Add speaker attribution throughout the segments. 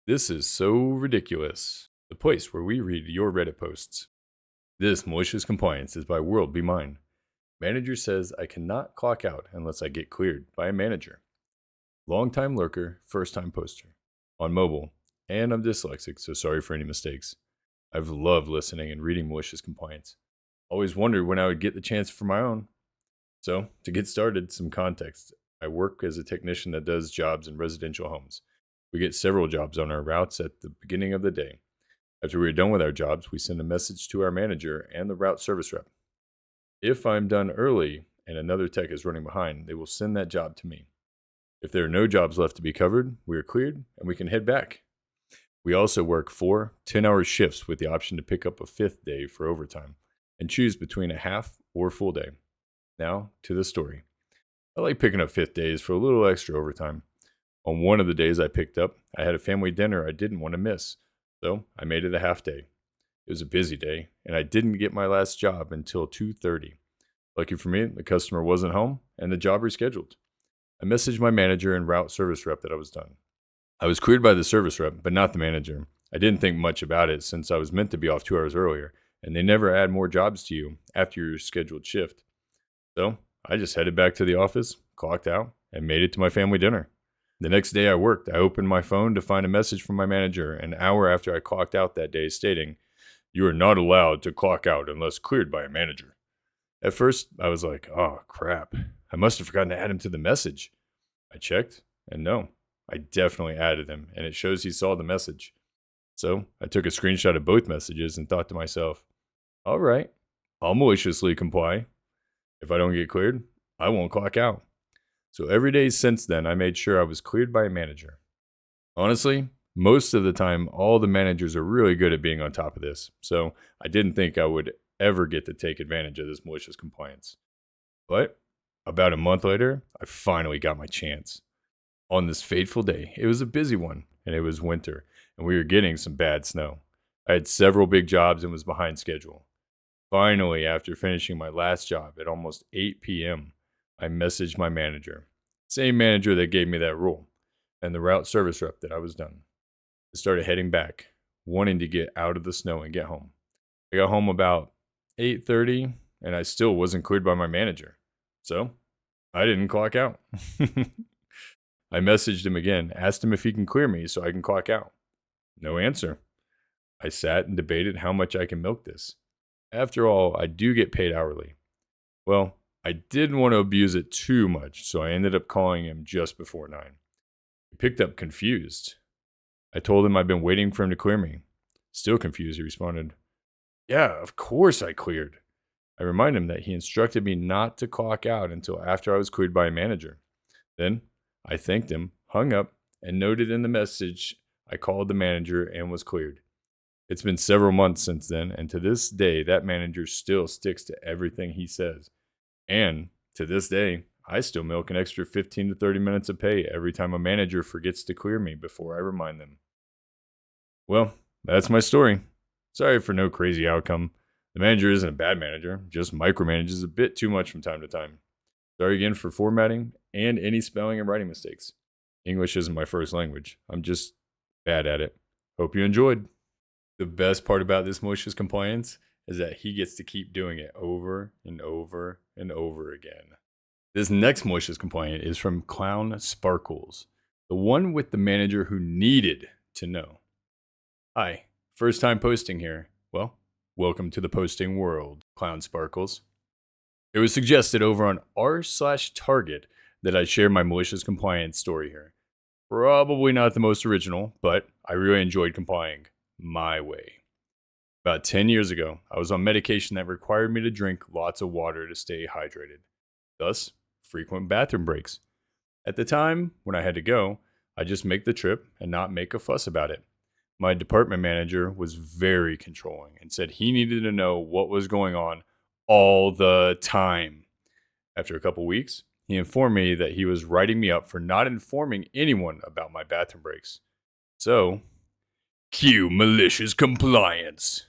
Speaker 1: This is so ridiculous. The place where we read your Reddit posts. This malicious compliance is by World Be Mine. Manager says I cannot clock out unless I get cleared by a manager. Long-time lurker, first-time poster. On mobile. And I'm dyslexic, so sorry for any mistakes. I've loved listening and reading malicious compliance. Always wondered when I would get the chance for my own. So, to get started, some context. I work as a technician that does jobs in residential homes. We get several jobs on our routes at the beginning of the day. After we are done with our jobs, we send a message to our manager and the route service rep. If I'm done early and another tech is running behind, they will send that job to me. If there are no jobs left to be covered, we are cleared and we can head back. We also work 4 10-hour shifts with the option to pick up a 5th day for overtime and choose between a half or full day. Now, to the story. I like picking up 5th days for a little extra overtime. On one of the days I picked up, I had a family dinner I didn't want to miss, so I made it a half day. It was a busy day, and I didn't get my last job until 2:30. Lucky for me, the customer wasn't home, and the job rescheduled. I messaged my manager and route service rep that I was done. I was cleared by the service rep, but not the manager. I didn't think much about it since I was meant to be off 2 hours earlier, and they never add more jobs to you after your scheduled shift. So I just headed back to the office, clocked out, and made it to my family dinner. The next day I worked, I opened my phone to find a message from my manager an hour after I clocked out that day stating, "You are not allowed to clock out unless cleared by a manager." At first, I was like, oh crap, I must have forgotten to add him to the message. I checked, and no, I definitely added him, and it shows he saw the message. So I took a screenshot of both messages and thought to myself, all right, I'll maliciously comply. If I don't get cleared, I won't clock out. So every day since then, I made sure I was cleared by a manager. Honestly, most of the time, all the managers are really good at being on top of this, so I didn't think I would ever get to take advantage of this malicious compliance. But about a month later, I finally got my chance. On this fateful day, it was a busy one, and it was winter, and we were getting some bad snow. I had several big jobs and was behind schedule. Finally, after finishing my last job at almost 8 p.m., I messaged my manager, same manager that gave me that rule, and the route service rep that I was done. I started heading back, wanting to get out of the snow and get home. I got home about 8:30, and I still wasn't cleared by my manager. So, I didn't clock out. I messaged him again, asked him if he can clear me so I can clock out. No answer. I sat and debated how much I can milk this. After all, I do get paid hourly. Well, I didn't want to abuse it too much, so I ended up calling him just before 9. He picked up confused. I told him I'd been waiting for him to clear me. Still confused, he responded, "Yeah, of course I cleared." I reminded him that he instructed me not to clock out until after I was cleared by a manager. Then I thanked him, hung up, and noted in the message I called the manager and was cleared. It's been several months since then, and to this day, that manager still sticks to everything he says. And to this day, I still milk an extra 15 to 30 minutes of pay every time a manager forgets to clear me before I remind them. Well, that's my story. Sorry for no crazy outcome. The manager isn't a bad manager, just micromanages a bit too much from time to time. Sorry again for formatting and any spelling and writing mistakes. English isn't my first language. I'm just bad at it. Hope you enjoyed. The best part about this malicious compliance is that he gets to keep doing it over and over and over again. This next malicious compliant is from Clown Sparkles, the one with the manager who needed to know. Hi, first time posting here. Well, welcome to the posting world, Clown Sparkles. It was suggested over on r/target that I share my malicious compliance story here. Probably not the most original, but I really enjoyed complying my way. About 10 years ago, I was on medication that required me to drink lots of water to stay hydrated, thus frequent bathroom breaks. At the time, when I had to go, I just make the trip and not make a fuss about it. My department manager was very controlling and said he needed to know what was going on all the time. After a couple weeks, he informed me that he was writing me up for not informing anyone about my bathroom breaks. So, cue malicious compliance.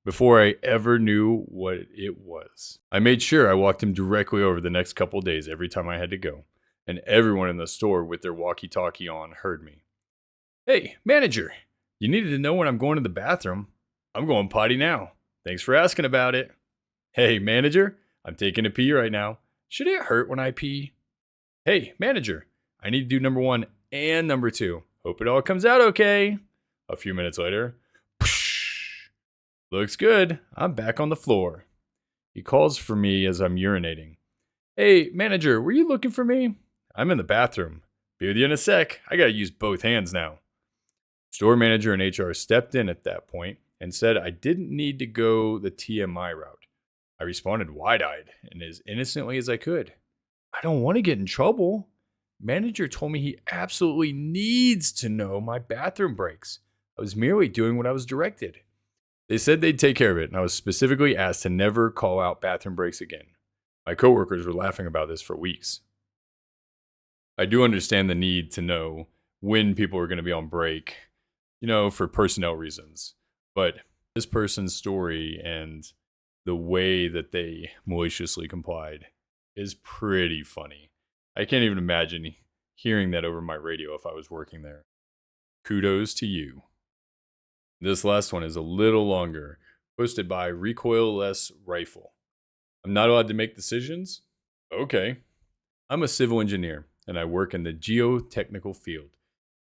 Speaker 1: Before I ever knew what it was, I made sure I walked him directly over the next couple days every time I had to go, and everyone in the store with their walkie-talkie on heard me. Hey, manager, you needed to know when I'm going to the bathroom. I'm going potty now. Thanks for asking about it. Hey, manager, I'm taking a pee right now. Should it hurt when I pee? Hey, manager, I need to do number one and number two. Hope it all comes out okay. A few minutes later, psh, looks good. I'm back on the floor. He calls for me as I'm urinating. Hey, manager, were you looking for me? I'm in the bathroom. Be with you in a sec. I gotta use both hands now. Store manager and HR stepped in at that point and said I didn't need to go the TMI route. I responded wide eyed and as innocently as I could. I don't want to get in trouble. Manager told me he absolutely needs to know my bathroom breaks. I was merely doing what I was directed. They said they'd take care of it, and I was specifically asked to never call out bathroom breaks again. My coworkers were laughing about this for weeks. I do understand the need to know when people are going to be on break, for personnel reasons. But this person's story and the way that they maliciously complied is pretty funny. I can't even imagine hearing that over my radio if I was working there. Kudos to you. This last one is a little longer, posted by Recoilless Rifle. I'm not allowed to make decisions? Okay. I'm a civil engineer, and I work in the geotechnical field.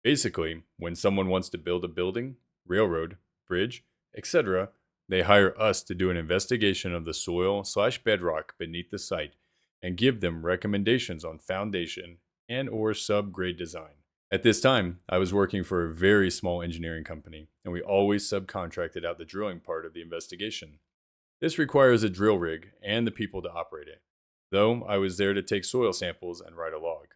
Speaker 1: Basically, when someone wants to build a building, railroad, bridge, etc., they hire us to do an investigation of the soil/bedrock beneath the site and give them recommendations on foundation and/or subgrade design. At this time, I was working for a very small engineering company, and we always subcontracted out the drilling part of the investigation. This requires a drill rig and the people to operate it, though I was there to take soil samples and write a log.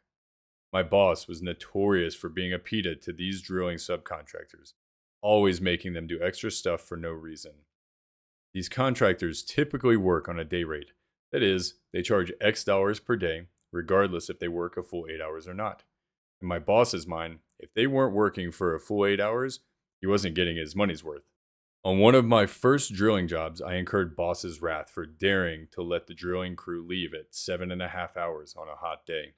Speaker 1: My boss was notorious for being a PITA to these drilling subcontractors, always making them do extra stuff for no reason. These contractors typically work on a day rate. That is, they charge X dollars per day, regardless if they work a full 8 hours or not. In my boss's mind, if they weren't working for a full 8 hours, he wasn't getting his money's worth. On one of my first drilling jobs, I incurred boss's wrath for daring to let the drilling crew leave at 7.5 hours on a hot day.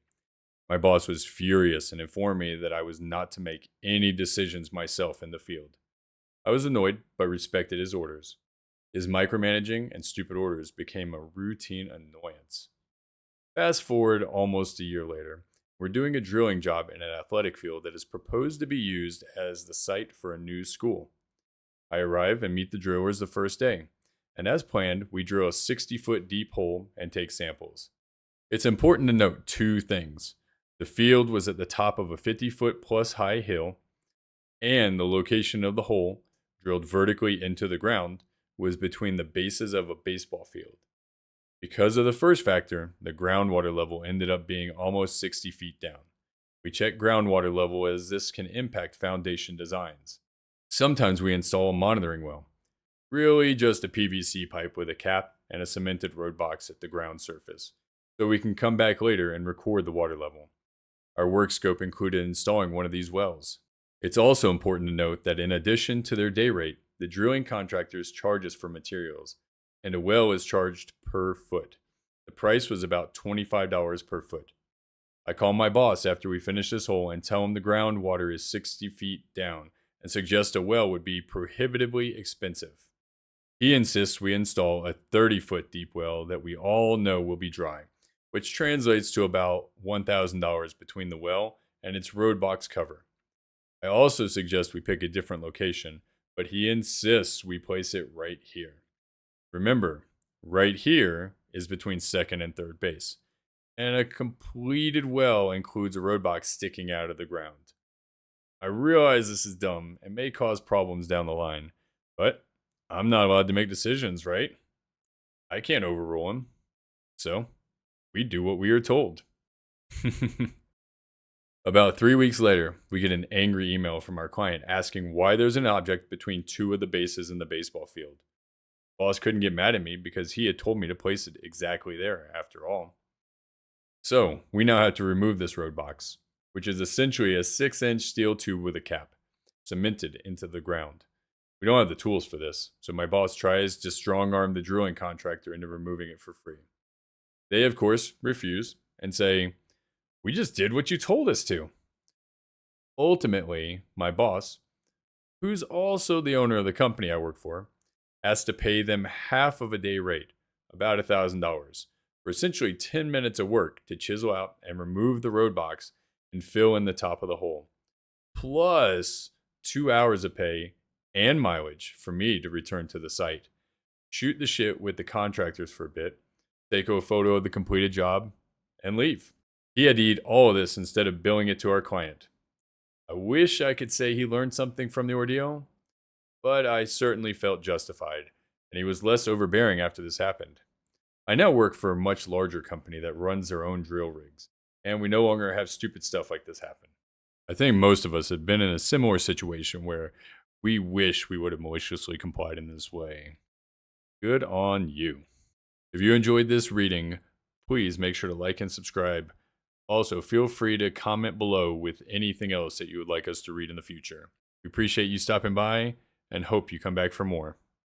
Speaker 1: My boss was furious and informed me that I was not to make any decisions myself in the field. I was annoyed, but respected his orders. His micromanaging and stupid orders became a routine annoyance. Fast forward almost a year later, we're doing a drilling job in an athletic field that is proposed to be used as the site for a new school. I arrive and meet the drillers the first day, and as planned, we drill a 60-foot deep hole and take samples. It's important to note two things. The field was at the top of a 50-foot plus high hill, and the location of the hole, drilled vertically into the ground, was between the bases of a baseball field. Because of the first factor, the groundwater level ended up being almost 60 feet down. We check groundwater level as this can impact foundation designs. Sometimes we install a monitoring well. Really just a PVC pipe with a cap and a cemented road box at the ground surface, so we can come back later and record the water level. Our work scope included installing one of these wells. It's also important to note that in addition to their day rate, the drilling contractors charge us for materials, and a well is charged per foot. The price was about $25 per foot. I call my boss after we finish this hole and tell him the groundwater is 60 feet down and suggest a well would be prohibitively expensive. He insists we install a 30-foot deep well that we all know will be dry, which translates to about $1,000 between the well and its road box cover. I also suggest we pick a different location, but he insists we place it right here. Remember, right here is between second and third base, and a completed well includes a road box sticking out of the ground. I realize this is dumb and may cause problems down the line, but I'm not allowed to make decisions, right? I can't overrule him. So, we do what we are told. About 3 weeks later, we get an angry email from our client asking why there's an object between two of the bases in the baseball field. Boss couldn't get mad at me because he had told me to place it exactly there, after all. So, we now have to remove this road box, which is essentially a 6-inch steel tube with a cap, cemented into the ground. We don't have the tools for this, so my boss tries to strong-arm the drilling contractor into removing it for free. They, of course, refuse and say, "We just did what you told us to." Ultimately, my boss, who's also the owner of the company I work for, asked to pay them half of a day rate, about $1,000, for essentially 10 minutes of work to chisel out and remove the roadblocks and fill in the top of the hole, plus 2 hours of pay and mileage for me to return to the site, shoot the shit with the contractors for a bit, take a photo of the completed job, and leave. He had to eat all of this instead of billing it to our client. I wish I could say he learned something from the ordeal, but I certainly felt justified, and he was less overbearing after this happened. I now work for a much larger company that runs their own drill rigs, and we no longer have stupid stuff like this happen. I think most of us have been in a similar situation where we wish we would have maliciously complied in this way. Good on you. If you enjoyed this reading, please make sure to like and subscribe. Also, feel free to comment below with anything else that you would like us to read in the future. We appreciate you stopping by and hope you come back for more.